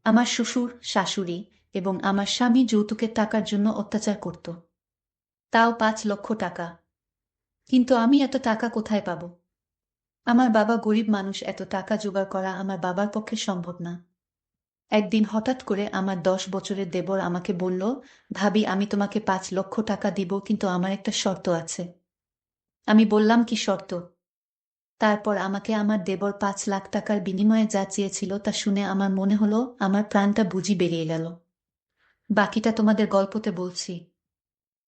আমার শ্বশুর, শাশুড়ি এবং আমার স্বামী যৌতুকের টাকার জন্য অত্যাচার করত। তাও ৫ লক্ষ টাকা। কিন্তু আমি এত টাকা কোথায় পাব? আমার বাবা গরিব মানুষ, এত টাকা জোগাড় করা আমার বাবার পক্ষে সম্ভব না। একদিন হঠাৎ করে আমার ১০ বছরের দেবর আমাকে বলল, ভাবি আমি তোমাকে ৫ লক্ষ টাকা দিব, কিন্তু আমার একটা শর্ত আছে। আমি বললাম, কি শর্ত? তারপর আমাকে আমার দেবর ৫ লাখ টাকার বিনিময়ে যা চেয়েছিল তা শুনে আমার মনে হলো আমার প্রাণটা বুঝি বেরিয়ে গেল। বাকিটা তোমাদের গল্পতে বলছি।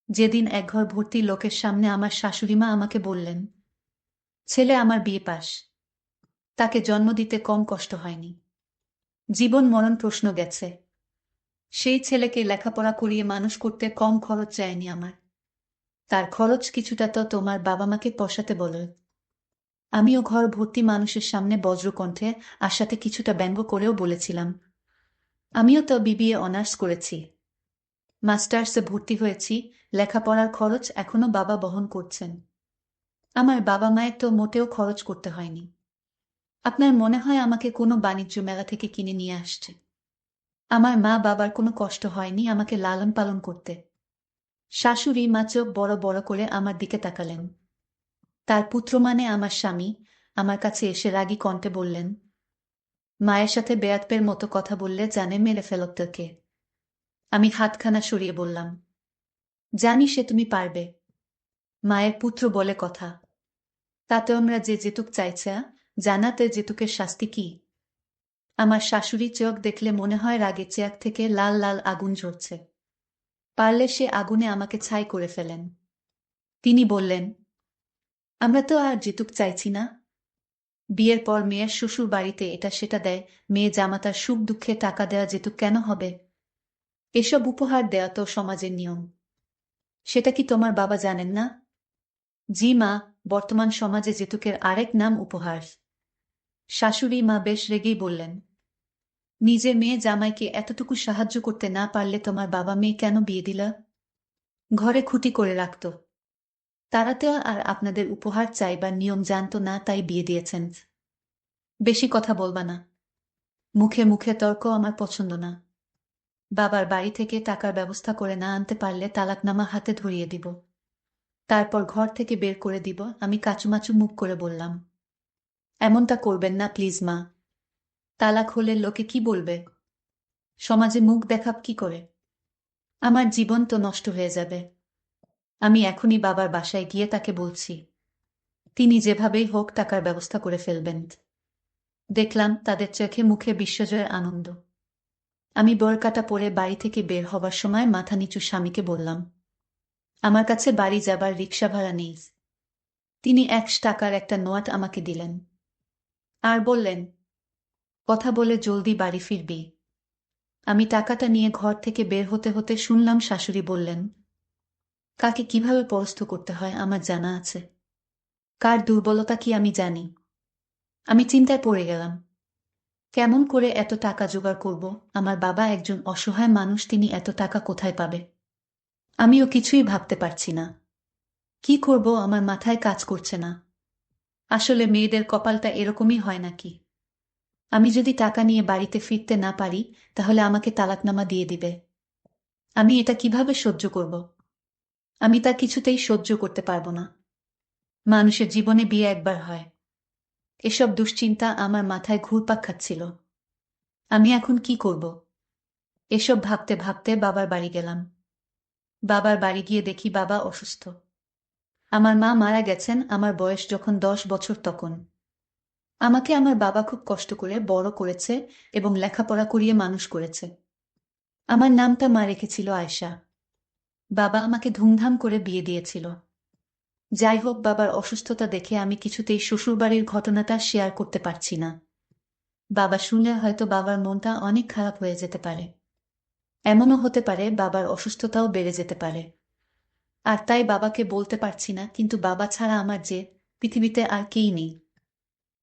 যেদিন একঘর ভর্তি লোকের সামনে আমার শাশুড়িমা আমাকে বললেন, ছেলে আমার বিয়ে পাস, তাকে জন্ম দিতে কম কষ্ট হয়নি, জীবন মরণ প্রশ্ন গেছে, সেই ছেলেকে লেখাপড়া করিয়ে মানুষ করতে কম খরচ চায়নি আমার, তার খরচ কিছুটা তো তোমার বাবা মাকে পোষাতে বলো। আমিও ঘর ভর্তি মানুষের সামনে বজ্রকণ্ঠে আশাতে কিছুটা ব্যঙ্গ করেও বলেছিলাম, আমিও তো বিবিএ অনার্স করেছি, মাস্টার্সে ভর্তি হয়েছি, লেখাপড়ার খরচ এখনো বাবা বহন করছেন। আমার বাবা মায়ের তো মোটেও খরচ করতে হয়নি। আপনার মনে হয় আমাকে কোনো বাণিজ্য মেলা থেকে কিনে নিয়ে আসছে? আমার মা বাবার কোনো কষ্ট হয়নি আমাকে লালন পালন করতে। শাশুড়ি মা চোখ বড় বড় করে আমার দিকে তাকালেন। তার পুত্র মানে আমার স্বামী আমার কাছে এসে রাগী কণ্ঠে বললেন, মায়ের সাথে বেয়াদবের মতো কথা বললে জানে মেরে ফেলত তোকে। আমি হাতখানা সরিয়ে বললাম, জানি সে তুমি পারবে। মায়ের পুত্র বলে কথা, তাতে আমরা যে যেতুক চাইছে, জানাতে যেতুকের শাস্তি কি? আমার শাশুড়ি চোখ দেখলে মনে হয় রাগে চেয়ার থেকে লাল লাল আগুন ঝরছে। পারলে সে আগুনে আমাকে ছাই করে ফেলেন। তিনি বললেন, আমরা তো আর যেতুক চাইছি না। বিয়ের পর মেয়ের শ্বশুর বাড়িতে এটা সেটা দেয়, মেয়ে জামাতার সুখ দুঃখে টাকা দেওয়া যেতুক কেন হবে? এসব উপহার দেয়া তো সমাজের নিয়ম। সেটা কি তোমার বাবা জানেন না? জি মা, বর্তমান সমাজে যেতুকের আরেক নাম উপহার। শাশুড়ি মা বেশ রেগেই বললেন, নিজের মেয়ে জামাইকে এতটুকু সাহায্য করতে না পারলে তোমার বাবা মেয়ে কেন বিয়ে দিলা? ঘরে খুঁটি করে রাখত। তারা তো আর আপনাদের উপহার চাইবার নিয়ম জানতো না, তাই বিয়ে দিয়েছেন। বেশি কথা বলবা না। মুখে মুখে তর্ক আমার পছন্দ না। বাবার বাড়ি থেকে টাকার ব্যবস্থা করে না আনতে পারলে তালাকনামা হাতে ধরিয়ে দিব। তারপর ঘর থেকে বের করে দিব। আমি কাচুমাচু মুখ করে বললাম, এমনটা করবেন না প্লিজ মা। তালাক হলে লোকে কি বলবে? সমাজে মুখ দেখাব কি করে? আমার জীবন তো নষ্ট হয়ে যাবে। আমি এখনই বাবার বাসায় গিয়ে তাকে বলছি। তিনি যেভাবেই হোক টাকার ব্যবস্থা করে ফেলবেন। দেখলাম তাদের চোখে মুখে বিশ্বজয়ের আনন্দ। আমি বোরকাটা পরে বাড়ি থেকে বের হবার সময় মাথা নিচু স্বামীকে বললাম, আমার কাছে বাড়ি যাবার রিক্সা ভাড়া নেই। তিনি ১০০ টাকার একটা নোট আমাকে দিলেন। আর বললেন, কথা বলে জলদি বাড়ি ফিরবি। আমি টাকাটা নিয়ে ঘর থেকে বের হতে হতে শুনলাম শাশুড়ি বললেন, কাকে কিভাবে পরাস্ত করতে হয় আমার জানা আছে। কার দুর্বলতা কি আমি জানি। আমি চিন্তায় পড়ে গেলাম। কেমন করে এত টাকা জোগাড় করব? আমার বাবা একজন অসহায় মানুষ, তিনি এত টাকা কোথায় পাবে? আমিও কিছুই ভাবতে পারছি না। কি করব আমার মাথায় কাজ করছে না। আসলে মেয়েদের কপালটা এরকমই হয় নাকি? আমি যদি টাকা নিয়ে বাড়িতে ফিরতে না পারি, তাহলে আমাকে তালাকনামা দিয়ে দিবে। আমি এটা কিভাবে সহ্য করব? আমি তা কিছুতেই সহ্য করতে পারব না। মানুষের জীবনে বিয়ে একবার হয়। এসব দুশ্চিন্তা আমার মাথায় ঘুরপাক খাচ্ছিল। আমি এখন কি করব? এসব ভাবতে ভাবতে বাবার বাড়ি গেলাম। বাবার বাড়ি গিয়ে দেখি বাবা অসুস্থ। আমার মা মারা গেছেন আমার বয়স যখন ১০ বছর তখন। আমাকে আমার বাবা খুব কষ্ট করে বড় করেছে এবং লেখাপড়া করিয়ে মানুষ করেছে। আমার নামটা মা রেখেছিল আয়শা। বাবা আমাকে ধুমধাম করে বিয়ে দিয়েছিল। যাই হোক, বাবার অসুস্থতা দেখে আমি কিছুতেই শ্বশুরবাড়ির ঘটনাটা শেয়ার করতে পারছি না। বাবা শুনলে হয়তো বাবার মনটা অনেক খারাপ হয়ে যেতে পারে। এমনও হতে পারে বাবার অসুস্থতাও বেড়ে যেতে পারে। আর তাই বাবাকে বলতে পারছি না, কিন্তু বাবা ছাড়া আমার যে পৃথিবীতে আর কেই নেই।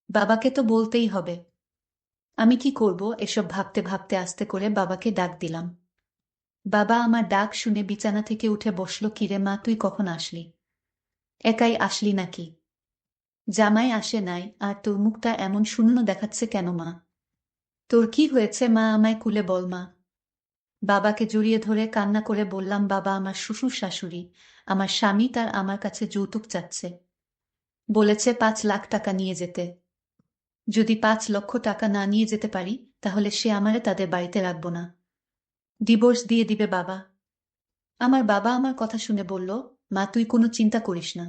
বাবাকে তো বলতেই হবে। আমি কি করব এসব ভাবতে ভাবতে আস্তে করে বাবাকে ডাক দিলাম। বাবা আমার ডাক শুনে বিছানা থেকে উঠে বসল। কিরে মা, তুই কখন আসলি? একাই আসলি নাকি? জামাই আসে নাই, আর তোর মুখটা এমন শূন্য দেখাচ্ছে কেন মা? তোর কি হয়েছে মা, আমায় খুলে বল মা। বাবাকে জড়িয়ে ধরে কান্না করে বললাম, বাবা, আমার শ্বশুর শাশুড়ি, আমার স্বামী তার আমার কাছে যৌতুক চাচ্ছে। বলেছে 5 লাখ টাকা নিয়ে যেতে। যদি 5 লক্ষ টাকা না নিয়ে যেতে পারি তাহলে সে আমারে তাদের বাড়িতে রাখবো না, ডিভোর্স দিয়ে দিবে বাবা। আমার বাবা আমার কথা শুনে বলল, মা তুই কোনো চিন্তা করিস না,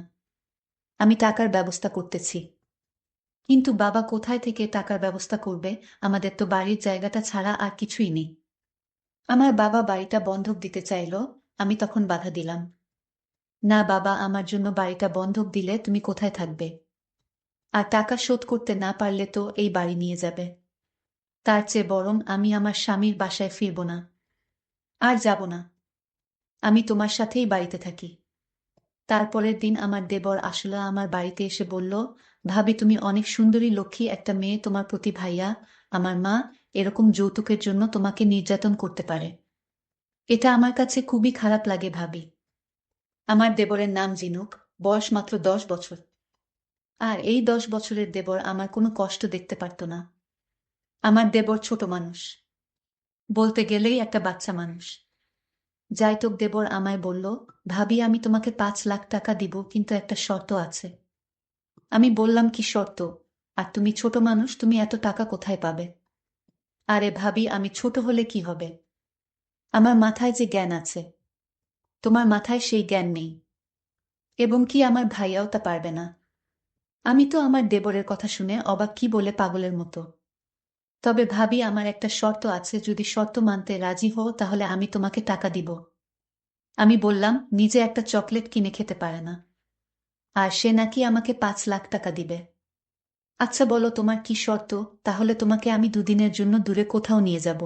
আমি টাকার ব্যবস্থা করতেছি। কিন্তু বাবা কোথায় থেকে টাকার ব্যবস্থা করবে? আমাদের তো বাড়ির জায়গাটা ছাড়া আর কিছুই নেই। আমার বাবা বাড়িটা বন্ধক দিতে চাইল, আমি তখন বাধা দিলাম। না বাবা, আমার জন্য বাড়িটা বন্ধক দিলে তুমি কোথায় থাকবে? আর টাকা শোধ করতে না পারলে তো এই বাড়ি নিয়ে যাবে। তার চেয়ে বরং আমি আমার স্বামীর বাসায় ফিরব না, আর যাব না। আমি তোমার সাথেই বাড়িতে থাকি। তারপরের দিন আমার দেবর আসলে আমার বাড়িতে এসে বলল, ভাবি তুমি অনেক সুন্দরী লক্ষ্মী একটা মেয়ে, তোমার প্রতি ভাইয়া আমার মা এরকম যৌতুকের জন্য তোমাকে নির্যাতন করতে পারে। এটা আমার কাছে খুবই খারাপ লাগে ভাবি। আমার দেবরের নাম জিনুক, বয়স মাত্র 10 বছর। আর এই 10 বছরের দেবর আমার কোনো কষ্ট দেখতে পারত না। আমার দেবর ছোট মানুষ, বলতে গেলেই একটা বাচ্চা মানুষ। যাইতোক দেবর আমায় বলল, ভাবি আমি তোমাকে 5 লাখ টাকা দিব, কিন্তু একটা শর্ত আছে। আমি বললাম, কি শর্ত? আর তুমি ছোট মানুষ, তুমি এত টাকা কোথায় পাবে? আরে ভাবি, আমি ছোট হলে কি হবে? আমার মাথায় যে জ্ঞান আছে, তোমার মাথায় সেই জ্ঞান নেই। এবং কি আমার ভাইয়াও তা পারবে না। আমি তো আমার দেবরের কথা শুনে অবাক, কি বলে পাগলের মতো। তবে ভাবি আমার একটা শর্ত আছে, যদি শর্ত মানতে রাজি হও তাহলে আমি তোমাকে টাকা দিব। আমি বললাম, নিজে একটা চকলেট কিনে খেতে পারে না, আর সে নাকি আমাকে 5 লাখ টাকা দিবে। আচ্ছা বলো তোমার কি শর্ত, তাহলে তোমাকে আমি 2 দিনের জন্য দূরে কোথাও নিয়ে যাব।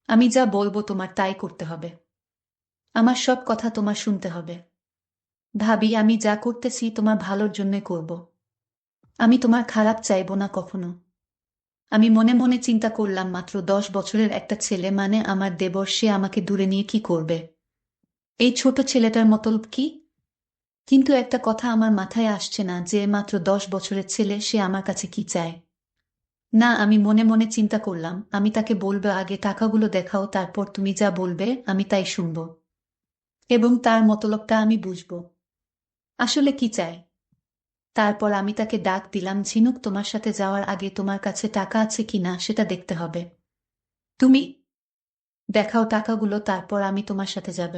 আমি যা বলবো তোমার তাই করতে হবে। আমার সব কথা তোমার শুনতে হবে। ভাবি আমি যা করতেছি তোমার ভালোর জন্যই করব। আমি তোমার খারাপ চাইব না কখনো। আমি মনে মনে চিন্তা করলাম, মাত্র 10 বছরের একটা ছেলে, মানে আমার দেবর, সে আমাকে দূরে নিয়ে কি করবে? এই ছোট ছেলেটার মতলব কি? কিন্তু একটা কথা আমার মাথায় আসছে না, যে মাত্র 10 বছরের ছেলে, সে আমার কাছে কি চায়। না, আমি মনে মনে চিন্তা করলাম, আমি তাকে বলবো, আগে টাকাগুলো দেখাও, তারপর তুমি যা বলবে আমি তাই শুনব, এবং তার মতলবটা আমি বুঝব আসলে কি চায়। তারপর আমি তাকে ডাক দিলাম, ঝিনুক, তোমার সাথে যাওয়ার আগে তোমার কাছে টাকা আছে কিনা সেটা দেখতে হবে। তুমি দেখাও টাকাগুলো, তারপর আমি তোমার সাথে যাব।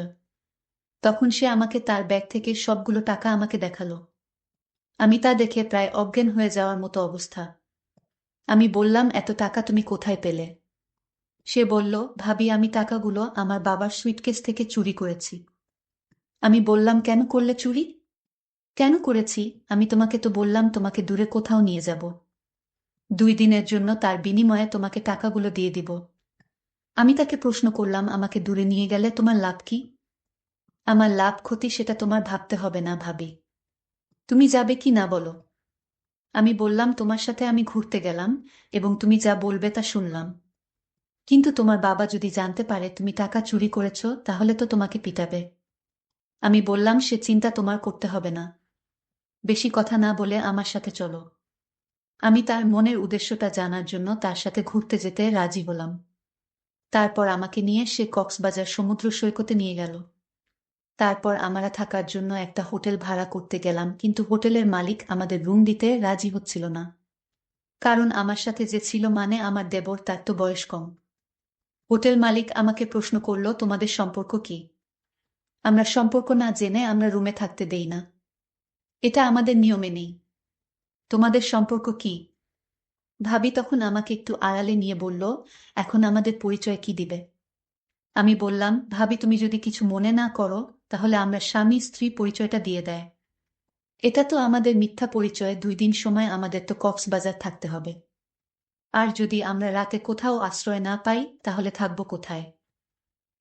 তখন সে আমাকে তার ব্যাগ থেকে সবগুলো টাকা আমাকে দেখালো। আমি তা দেখে প্রায় অজ্ঞান হয়ে যাওয়ার মতো অবস্থা। আমি বললাম, এত টাকা তুমি কোথায় পেলে? সে বলল, ভাবি আমি টাকাগুলো আমার বাবার সুইটকেস থেকে চুরি করেছি। আমি বললাম, কেন করলে চুরি? কেন করেছি? আমি তোমাকে তো বললাম তোমাকে দূরে কোথাও নিয়ে যাব, 2 দিনের জন্য, তার বিনিময়ে তোমাকে টাকাগুলো দিয়ে দিব। আমি তাকে প্রশ্ন করলাম, আমাকে দূরে নিয়ে গেলে তোমার লাভ কি? আমার লাভ ক্ষতি সেটা তোমার ভাবতে হবে না ভাবি। তুমি যাবে কি না বলো? আমি বললাম, তোমার সাথে আমি ঘুরতে গেলাম এবং তুমি যা বলবে তা শুনলাম। কিন্তু তোমার বাবা যদি জানতে পারে তুমি টাকা চুরি করেছ তাহলে তো তোমাকে পিটাবে। আমি বললাম, সে চিন্তা তোমার করতে হবে না। বেশি কথা না বলে আমার সাথে চলো। আমি তার মনের উদ্দেশ্যটা জানার জন্য তার সাথে ঘুরতে যেতে রাজি হলাম। তারপর আমাকে নিয়ে সে কক্সবাজার সমুদ্র সৈকতে নিয়ে গেল। তারপর আমরা থাকার জন্য একটা হোটেল ভাড়া করতে গেলাম, কিন্তু হোটেলের মালিক আমাদের রুম দিতে রাজি হচ্ছিল না। কারণ আমার সাথে যে ছিল, মানে আমার দেবর, তার তো বয়স কম। হোটেল মালিক আমাকে প্রশ্ন করল, তোমাদের সম্পর্ক কি? আমরা সম্পর্ক না জেনে আমরা রুমে থাকতে দেই না, এটা আমাদের নিয়মে নেই। তোমাদের সম্পর্ক কি? ভাবি তখন আমাকে একটু আড়ালে নিয়ে বলল, এখন আমাদের পরিচয় কি দিবে? আমি বললাম, ভাবি তুমি যদি কিছু মনে না করো তাহলে আমরা স্বামী স্ত্রী পরিচয়টা দিয়ে দেয়। এটা তো আমাদের মিথ্যা পরিচয়, 2 দিন সময় আমাদের তো কক্সবাজার থাকতে হবে। আর যদি আমরা রাতে কোথাও আশ্রয় না পাই তাহলে থাকবো কোথায়?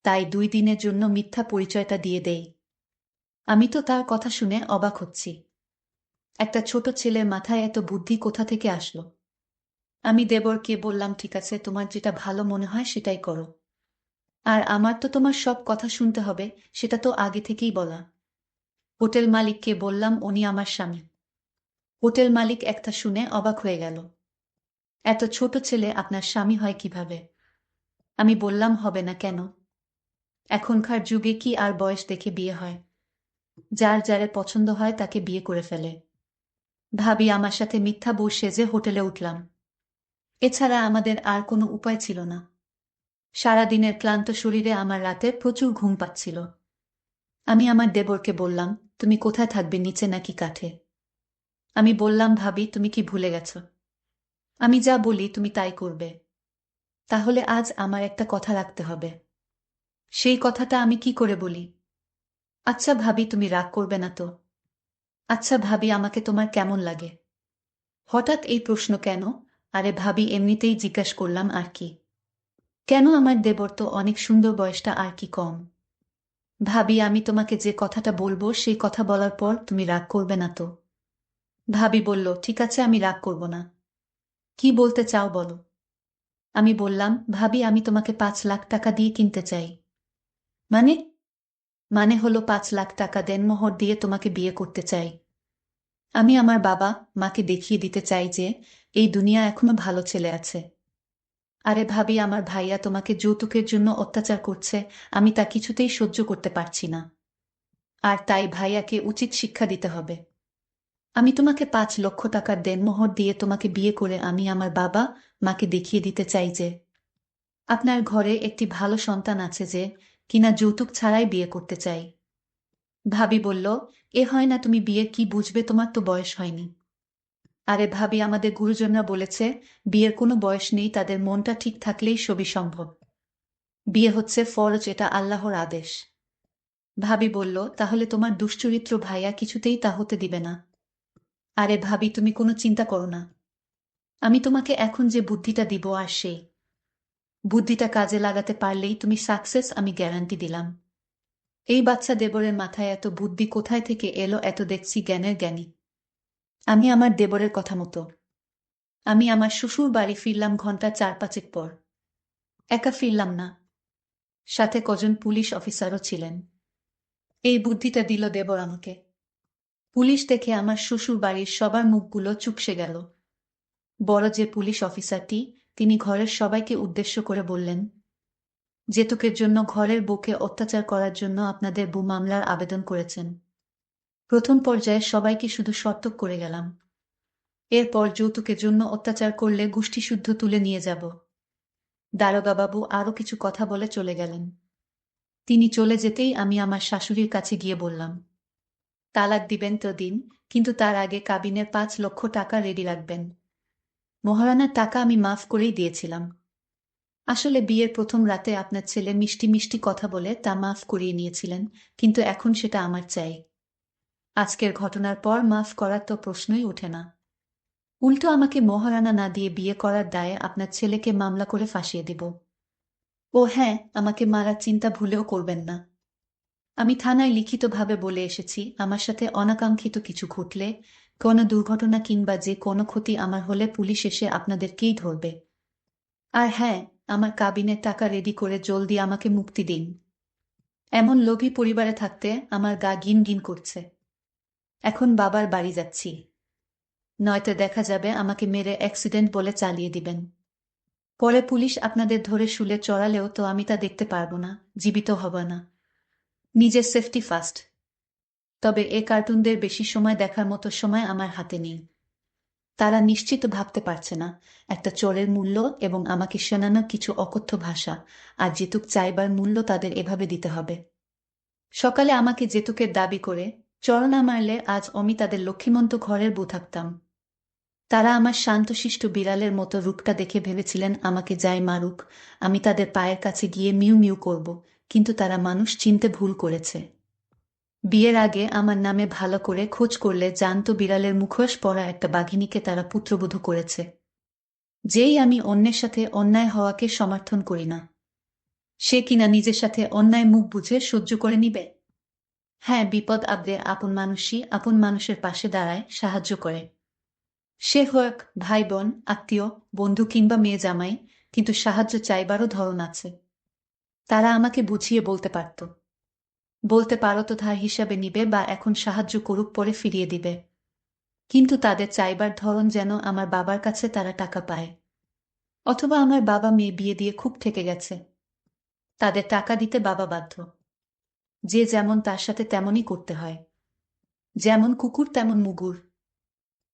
তাই 2 দিনের জন্য মিথ্যা পরিচয়টা দিয়ে দেই। আমি তো তার কথা শুনে অবাক হচ্ছি। একটা ছোট ছেলের মাথায় এত বুদ্ধি কোথা থেকে আসলো? আমি দেবরকে বললাম, ঠিক আছে, তোমার যেটা ভালো মনে হয় সেটাই করো। আর আমার তো তোমার সব কথা শুনতে হবে, সেটা তো আগে থেকেই বলা। হোটেল মালিককে বললাম, উনি আমার স্বামী। হোটেল মালিক একটা শুনে অবাক হয়ে গেল। এত ছোট ছেলে আপনার স্বামী হয় কিভাবে? আমি বললাম, হবে না কেন? এখনকার যুগে কি আর বয়স দেখে বিয়ে হয়? যার যারে পছন্দ হয় তাকে বিয়ে করে ফেলে। ভাবি আমার সাথে মিথ্যা বউ সেজে হোটেলে উঠলাম। এছাড়া আমাদের আর কোনো উপায় ছিল না। সারাদিনের ক্লান্ত শরীরে আমার রাতে প্রচুর ঘুম পাচ্ছিল। আমি আমার দেবরকে বললাম, তুমি কোথায় থাকবে, নিচে নাকি কাঠে? আমি বললাম, ভাবি তুমি কি ভুলে গেছ? আমি যা বলি তুমি তাই করবে। তাহলে আজ আমার একটা কথা রাখতে হবে। সেই কথাটা আমি কি করে বলি? আচ্ছা ভাবি, তুমি রাগ করবে না তো? আচ্ছা ভাবি, আমাকে তোমার কেমন লাগে? হঠাৎ এই প্রশ্ন কেন? আরে ভাবি, এমনিতেই জিজ্ঞাসা করলাম আর কি। কেন, আমার দেবর তো অনেক সুন্দর, বয়সটা আর কি কম। ভাবি, আমি তোমাকে যে কথাটা বলবো সেই কথা বলার পর তুমি রাগ করবে না তো? ভাবি বলল, ঠিক আছে, আমি রাগ করব না। কি বলতে চাও বলো? আমি বললাম, ভাবি আমি তোমাকে 5 লাখ টাকা দিয়ে কিনতে চাই। মানে? মানে হলো 5 লাখ টাকা দেনমোহর দিয়ে তোমাকে বিয়ে করতে চাই। আমি আমার বাবা মাকে দেখিয়ে দিতে চাই যে এই দুনিয়া এখনো ভালো ছেলে আছে। আরে ভাবি, আমার ভাইয়া তোমাকে যৌতুকের জন্য অত্যাচার করছে, আমি তা কিছুতেই সহ্য করতে পারছি না। আর তাই ভাইয়াকে উচিত শিক্ষা দিতে হবে। আমি তোমাকে 5 লক্ষ টাকার দেনমোহর দিয়ে তোমাকে বিয়ে করে আমি আমার বাবা মাকে দেখিয়ে দিতে চাই যে আপনার ঘরে একটি ভালো সন্তান আছে যে কিনা যৌতুক ছাড়াই বিয়ে করতে চাই। ভাবি বলল, এ হয় না, তুমি বিয়ের কি বুঝবে, তোমার তো বয়স হয়নি। আরে ভাবি, আমাদের গুরুজনরা বলেছে বিয়ের কোনো বয়স নেই, তাদের মনটা ঠিক থাকলেই সবই সম্ভব। বিয়ে হচ্ছে ফরজ, এটা আল্লাহর আদেশ। ভাবি বলল, তাহলে তোমার দুশ্চরিত্র ভাইয়া কিছুতেই তা হতে দিবে না। আরে ভাবি, তুমি কোনো চিন্তা করো না। আমি তোমাকে এখন যে বুদ্ধিটা দিব আর সেই বুদ্ধিটা কাজে লাগাতে পারলেই তুমি সাকসেস, আমি গ্যারান্টি দিলাম। এই বাচ্চা দেবরের মাথায় এত বুদ্ধি কোথায় থেকে এলো, এত দেখছি জ্ঞানের জ্ঞানী। আমি আমার দেবরের কথা মতো আমি আমার শ্বশুর বাড়ি ফিরলাম ঘন্টা 4-5 পর। একা ফিরলাম না, সাথে কজন পুলিশ অফিসারও ছিলেন। এই বুদ্ধিটা দিল দেবর আমাকে। পুলিশ দেখে আমার শ্বশুর বাড়ির সবার মুখগুলো চুপসে গেল। বড় যে পুলিশ অফিসারটি, তিনি ঘরের সবাইকে উদ্দেশ্য করে বললেন, যেতুকের জন্য ঘরের বউকে অত্যাচার করার জন্য আপনাদের বউ মামলার আবেদন করেছেন। প্রথম পর্যায়ে সবাইকে শুধু সতর্ক করে গেলাম। এরপর যৌতুকের জন্য অত্যাচার করলে গোষ্ঠীশুদ্ধ তুলে নিয়ে যাব। দারোগাবাবু আরও কিছু কথা বলে চলে গেলেন। তিনি চলে যেতেই আমি আমার শাশুড়ির কাছে গিয়ে বললাম, তালাক দিবেন তো দিন, কিন্তু তার আগে কাবিনের 5 লক্ষ টাকা রেডি রাখবেন। মহারানার টাকা আমি মাফ করেই দিয়েছিলাম। আসলে বিয়ের প্রথম রাতে আপনার ছেলে মিষ্টি মিষ্টি কথা বলে তা মাফ করিয়ে নিয়েছিলেন, কিন্তু এখন সেটা আমার চাই। আজকের ঘটনার পর মাফ করার তো প্রশ্নই ওঠে না। উল্টো আমাকে মহারানা না দিয়ে বিয়ে করার দায়ে আপনার ছেলেকে মামলা করে ফাঁসিয়ে দিব। ও হ্যাঁ, আমাকে মারার চিন্তা ভুলেও করবেন না। আমি থানায় লিখিতভাবে বলে এসেছি, আমার সাথে অনাকাঙ্ক্ষিত কিছু ঘটলে, কোনো দুর্ঘটনা কিংবা যে কোনো ক্ষতি আমার হলে পুলিশ এসে আপনাদেরকেই ধরবে। আর হ্যাঁ, আমার কাবিনের টাকা রেডি করে জলদি আমাকে মুক্তি দিন। এমন লোভী পরিবারে থাকতে আমার গা গিন গিন করছে। এখন বাবার বাড়ি যাচ্ছি, নয়তো দেখা যাবে আমাকে মেরে অ্যাক্সিডেন্ট বলে চালিয়ে দিবেন। পরে পুলিশ আপনাদের ধরে শুলে চড়ালেও তো আমি তা দেখতে পারবো না, জীবিত হব না। নিজের সেফটি ফার্স্ট। তবে এ কার্টুনদের বেশি সময় দেখার মতো সময় আমার হাতে নেই। তারা নিশ্চিত ভাবতে পারছে না একটা চোরের মূল্য এবং আমাকে শোনানো কিছু অকথ্য ভাষা, আর যেতুক চাইবার মূল্য তাদের এভাবে দিতে হবে। সকালে আমাকে যেতুকের দাবি করে চর না মারলে আজ আমি তাদের লক্ষ্মীমন্ত ঘরের বউ থাকতাম। তারা আমার শান্তশিষ্ট বিড়ালের মতো রূপটা দেখে ভেবেছিলেন আমাকে যাই মারুক, আমি তাদের পায়ের কাছে গিয়ে মিউ মিউ করব, কিন্তু তারা মানুষ চিনতে ভুল করেছে। বিয়ের আগে আমার নামে ভালো করে খোঁজ করলে জানতো বিড়ালের মুখোশ পরা একটা বাঘিনীকে তারা পুত্রবধূ করেছে। যেই আমি অন্যের সাথে অন্যায় হওয়াকে সমর্থন করি না, সে কিনা নিজের সাথে অন্যায় মুখ বুঝে সহ্য করে নিবে। হ্যাঁ, বিপদ আপদে আপন মানুষই আপন মানুষের পাশে দাঁড়ায়, সাহায্য করে। সে হোক ভাই বোন, আত্মীয়, বন্ধু কিংবা মেয়ে জামাই, কিন্তু সাহায্য চাইবারও ধরন আছে। তারা আমাকে বুঝিয়ে বলতে পারত, বলতে পারো তো ধার হিসাবে নিবে বা এখন সাহায্য করুক পরে ফিরিয়ে দিবে। কিন্তু তাদের চাইবার ধরন যেন আমার বাবার কাছে তারা টাকা পায়, অথবা আমার বাবা মেয়ে বিয়ে দিয়ে খুব ঠেকে গেছে, তাদের টাকা দিতে বাবা বাধ্য। যে যেমন তার সাথে তেমনই করতে হয়, যেমন কুকুর তেমন মুগুর।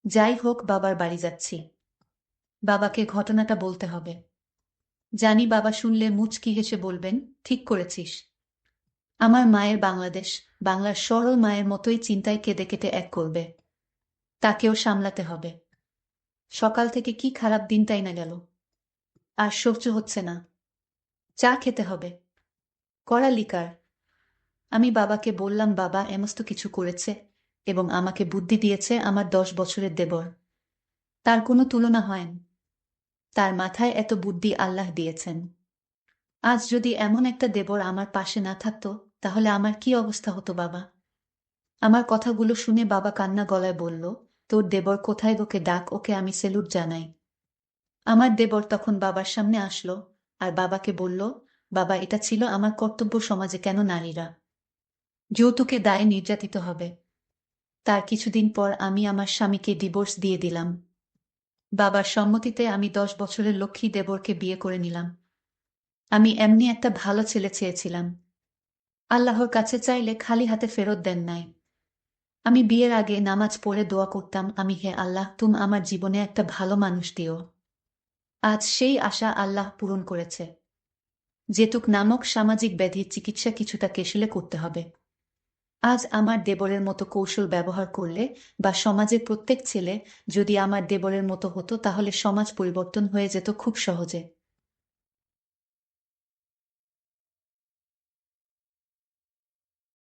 যাই হোক, বাবার বাড়ি যাচ্ছি, বাবাকে ঘটনাটা বলতে হবে। জানি বাবা শুনলে মুচকি হেসে বলবেন, ঠিক করেছিস। আমার মায়ের বাংলাদেশ, বাংলার সরল মায়ের মতোই চিন্তায় কেঁদে কেটে এক করবে। তাকেও সামলাতে হবে। সকাল থেকে কি খারাপ দিনটাই না গেল, আর সহ্য হচ্ছে না। চা খেতে হবে, কড়া লিকার। আমি বাবাকে বললাম, বাবা এমস্ত কিছু করেছে এবং আমাকে বুদ্ধি দিয়েছে আমার 10 বছরের দেবর। তার কোনো তুলনা হয় না। তার মাথায় এত বুদ্ধি আল্লাহ দিয়েছেন। আজ যদি এমন একটা দেবর আমার পাশে না থাকতো, তাহলে আমার কি অবস্থা হতো বাবা? আমার কথাগুলো শুনে বাবা কান্না গলায় বলল, তোর দেবর কোথায়, ওকে ডাক, ওকে আমি সেলুট জানাই। আমার দেবর তখন বাবার সামনে আসলো আর বাবাকে বলল, বাবা এটা ছিল আমার কর্তব্য, সমাজে কেন নারীরা যৌতুকে দায়ে নির্যাতিত হবে। তার কিছুদিন পর আমি আমার স্বামীকে ডিভোর্স দিয়ে দিলাম। বাবার সম্মতিতে আমি 10 বছরের লক্ষ্মী দেবরকে বিয়ে করে নিলাম। আমি এমনি একটা ভালো ছেলে চেয়েছিলাম। আল্লাহর কাছে চাইলে খালি হাতে ফেরত দেন নাই। আমি বিয়ের আগে নামাজ পড়ে দোয়া করতাম, আমি, হে আল্লাহ, তুমি আমার জীবনে একটা ভালো মানুষ দিও। আজ সেই আশা আল্লাহ পূরণ করেছে। যেতুক নামক সামাজিক ব্যাধির চিকিৎসা কিছুটা কেশলে করতে হবে। আজ আমার দেবরের মতো কৌশল ব্যবহার করলে বা সমাজের প্রত্যেক ছেলে যদি আমার দেবরের মতো হতো, তাহলে সমাজ পরিবর্তন হয়ে যেত খুব সহজে।